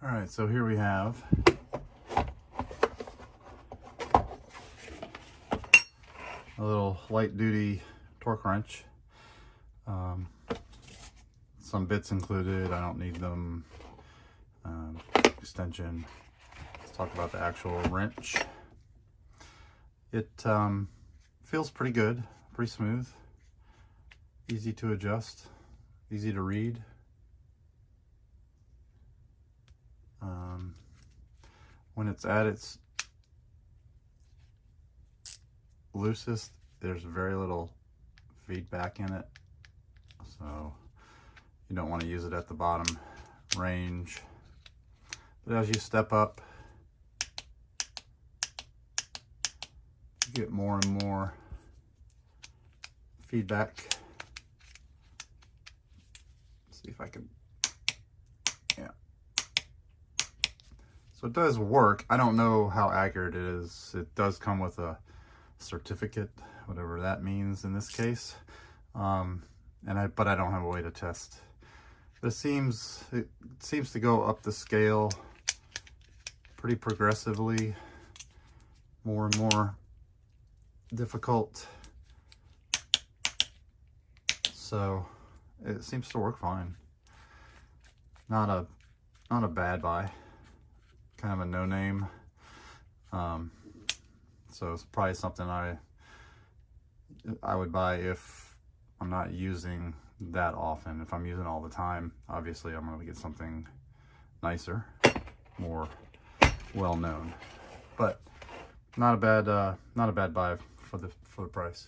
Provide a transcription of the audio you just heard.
All right, so here we have a little light duty torque wrench. Some bits included, I don't need them. Extension. Let's talk about the actual wrench. It feels pretty good, pretty smooth, easy to adjust, easy to read. When it's at its loosest, there's very little feedback in it, so you don't want to use it at the bottom range. But as you step up, you get more and more feedback. Let's see if I can, yeah. So it does work. I don't know how accurate it is. It does come with a certificate, whatever that means in this case. But I don't have a way to test. It seems to go up the scale pretty progressively, more and more difficult. So it seems to work fine. Not a bad buy. Kind of a no-name. So it's probably something I would buy if I'm not using that often. If I'm using all the time, obviously I'm going to get something nicer, more well-known. But not a bad buy for the price.